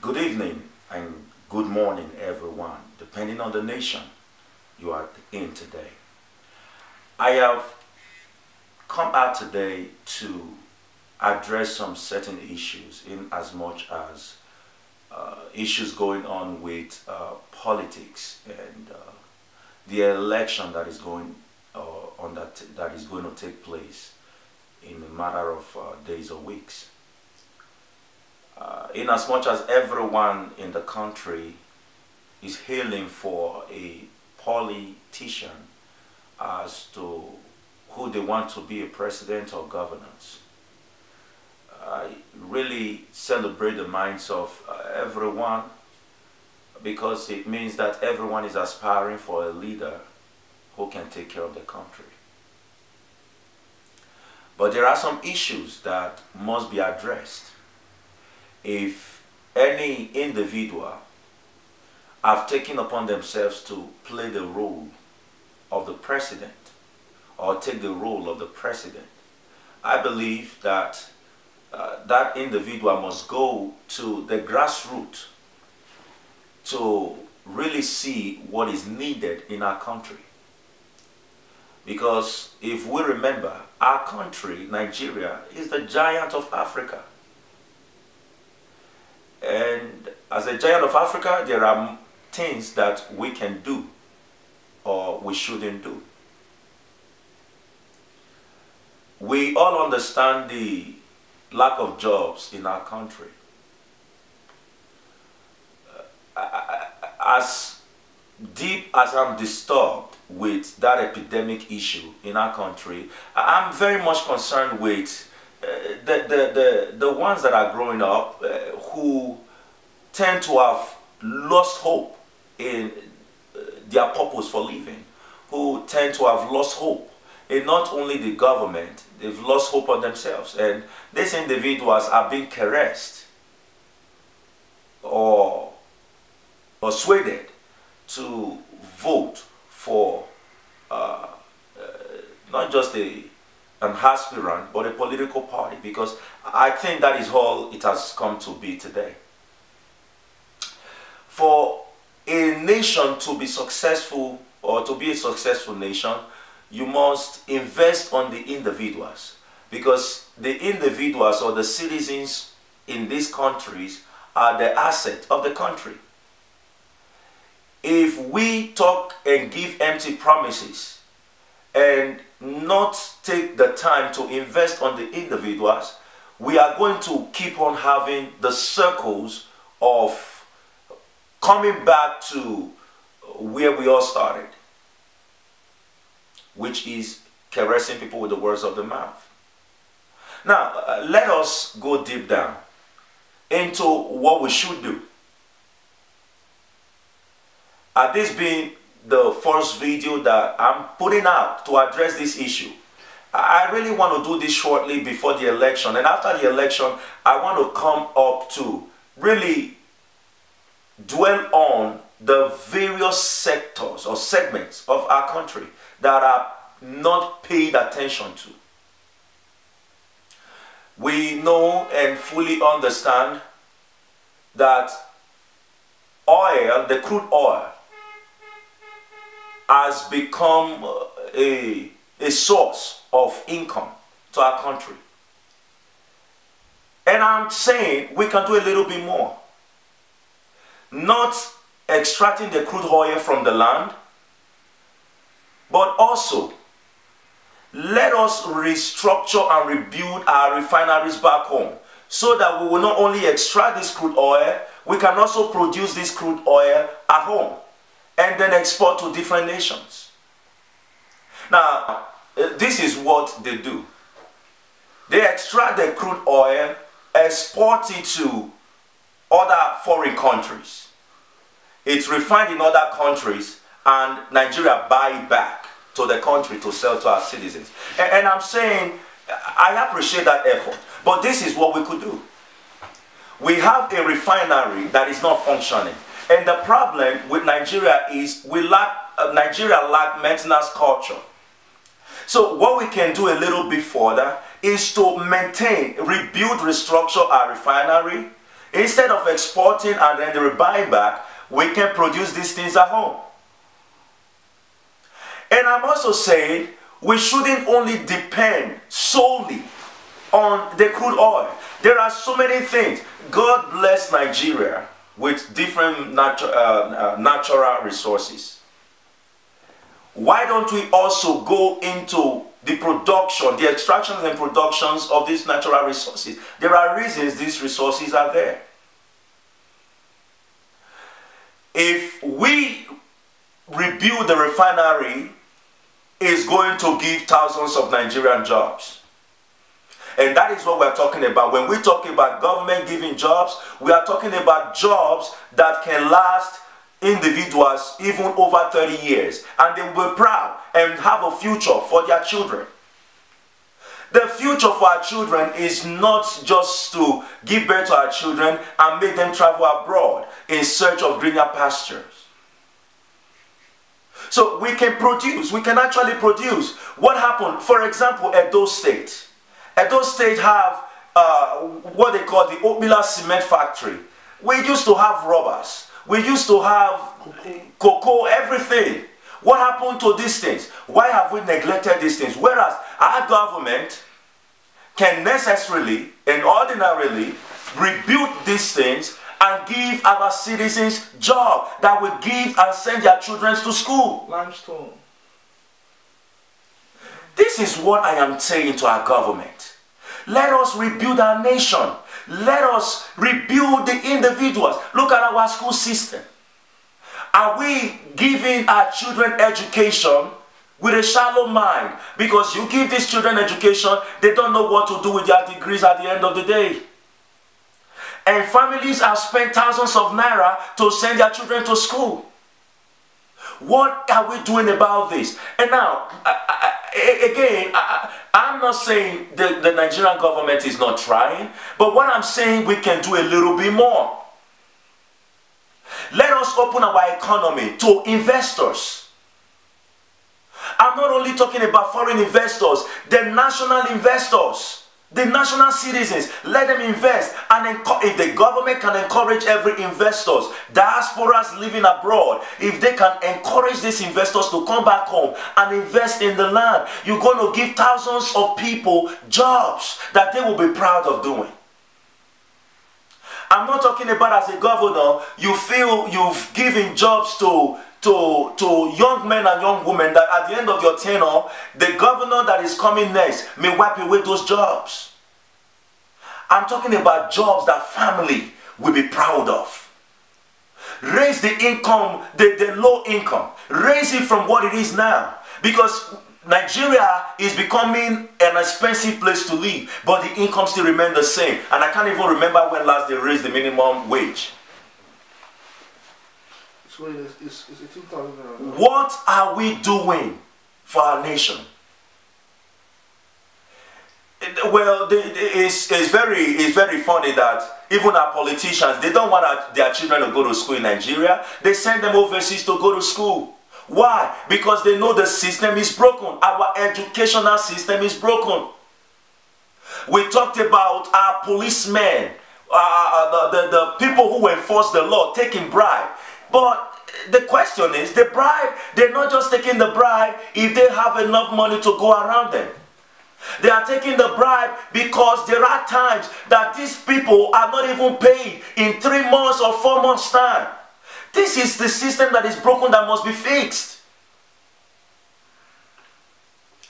Good evening and good morning, everyone, depending on the nation you are in today. I have come out today to address some certain issues in as much as issues going on with politics and the election that is going that is going to take place in a matter of days or weeks. In as much as everyone in the country is hailing for a politician as to who they want to be a president or governors, I really celebrate the minds of everyone, because it means that everyone is aspiring for a leader who can take care of the country. But there are some issues that must be addressed. If any individual have taken upon themselves to play the role of the president or take the role of the president, I believe that that individual must go to the grassroots to really see what is needed in our country. Because if we remember, our country, Nigeria, is the giant of Africa. And as a giant of Africa, there are things that we can do or we shouldn't do. We all understand the lack of jobs in our country. As deep as I'm disturbed with that epidemic issue in our country, I'm very much concerned with the ones that are growing up who tend to have lost hope in their purpose for living, who tend to have lost hope in not only the government, they've lost hope on themselves. And these individuals are being caressed or persuaded to vote for not just an aspirant, but a political party, because I think that is all it has come to be today. For a nation to be successful, or to be a successful nation, you must invest on the individuals, because the individuals or the citizens in these countries are the asset of the country. If we talk and give empty promises and not take the time to invest on the individuals, we are going to keep on having the circles of coming back to where we all started, which is caressing people with the words of the mouth. Now, let us go deep down into what we should do. This being the first video that I'm putting out to address this issue, I really want to do this shortly before the election. And after the election, I want to come up to really dwell on the various sectors or segments of our country that are not paid attention to. We know and fully understand that oil, the crude oil, has become a source of income to our country. And I'm saying we can do a little bit more. Not extracting the crude oil from the land, but also let us restructure and rebuild our refineries back home, so that we will not only extract this crude oil, we can also produce this crude oil at home and then export to different nations. Now, this is what they do. They extract the crude oil, export it to other foreign countries. It's refined in other countries, and Nigeria buy it back to the country to sell to our citizens. And I'm saying, I appreciate that effort, but this is what we could do. We have a refinery that is not functioning. And the problem with Nigeria is Nigeria lacks maintenance culture. So what we can do a little bit further is to maintain, rebuild, restructure our refinery, instead of exporting and then they buy back, we can produce these things at home. And I'm also saying we shouldn't only depend solely on the crude oil. There are so many things. God bless Nigeria with different natural resources. Why don't we also go into the production, the extractions and productions of these natural resources? There are reasons these resources are there. If we rebuild the refinery, it's going to give thousands of Nigerian jobs. And that is what we're talking about. When we talk about government giving jobs, we are talking about jobs that can last individuals even over 30 years. And they will be proud and have a future for their children. The future for our children is not just to give birth to our children and make them travel abroad in search of greener pastures. So we can produce, we can actually produce. What happened? For example, Edo State. Edo State have what they call the Obila Cement Factory. We used to have rubbers. We used to have cocoa, everything. What happened to these things? Why have we neglected these things? Whereas our government can necessarily and ordinarily rebuild these things and give our citizens jobs that will give and send their children to school. Limestone. This is what I am saying to our government. Let us rebuild our nation. Let us rebuild the individuals. Look at our school system. Are we giving our children education with a shallow mind? Because you give these children education, they don't know what to do with their degrees at the end of the day. And families have spent thousands of naira to send their children to school. What are we doing about this? And now, I'm not saying the Nigerian government is not trying, but what I'm saying, we can do a little bit more. Let us open our economy to investors. I'm not only talking about foreign investors, the national investors. The national citizens, let them invest. And if the government can encourage every investors, diasporas living abroad, if they can encourage these investors to come back home and invest in the land, you're going to give thousands of people jobs that they will be proud of doing. I'm not talking about as a governor, you feel you've given jobs to young men and young women that at the end of your tenure, the governor that is coming next may wipe away those jobs. I'm talking about jobs that family will be proud of. Raise the income, the low income. Raise it from what it is now. Because Nigeria is becoming an expensive place to live, but the income still remains the same. And I can't even remember when last they raised the minimum wage. It's 18,000. What are we doing for our nation? Well, it's very funny that even our politicians, they don't want their children to go to school in Nigeria. They send them overseas to go to school. Why? Because they know the system is broken. Our educational system is broken. We talked about our policemen, the people who enforce the law, taking bribe. But the question is, the bribe, they're not just taking the bribe if they have enough money to go around them. They are taking the bribe because there are times that these people are not even paid in 3 months or 4 months' time. This is the system that is broken that must be fixed.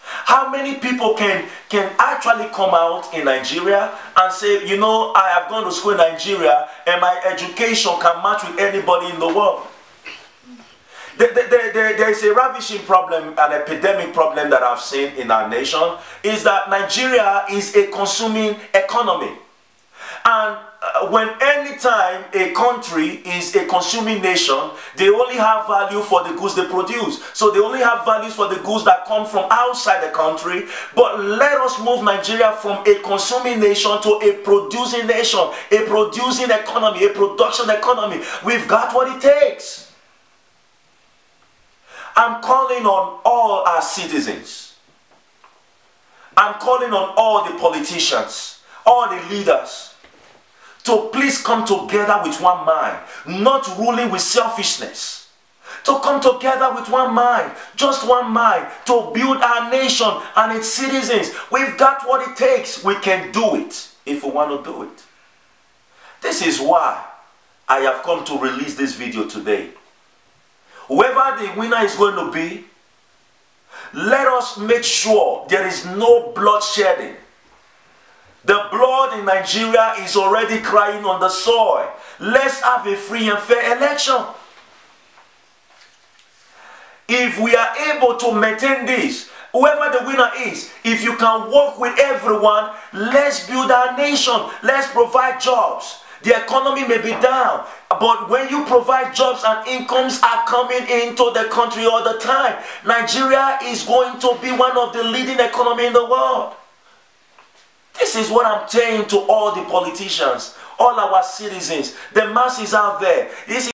How many people can actually come out in Nigeria and say, you know, I have gone to school in Nigeria and my education can match with anybody in the world? There is a ravishing problem, an epidemic problem that I've seen in our nation, is that Nigeria is a consuming economy. And when anytime a country is a consuming nation, they only have value for the goods they produce. So they only have values for the goods that come from outside the country. But let us move Nigeria from a consuming nation to a producing nation, a producing economy, a production economy. We've got what it takes. I'm calling on all our citizens. I'm calling on all the politicians, all the leaders, to please come together with one mind, not ruling with selfishness. To come together with one mind, just one mind, to build our nation and its citizens. We've got what it takes. We can do it if we want to do it. This is why I have come to release this video today. Whoever the winner is going to be, let us make sure there is no bloodshedding. The blood in Nigeria is already crying on the soil. Let's have a free and fair election. If we are able to maintain this, whoever the winner is, if you can work with everyone, let's build our nation. Let's provide jobs. The economy may be down, but when you provide jobs and incomes are coming into the country all the time, Nigeria is going to be one of the leading economies in the world. This is what I'm saying to all the politicians, all our citizens, the masses out there. This is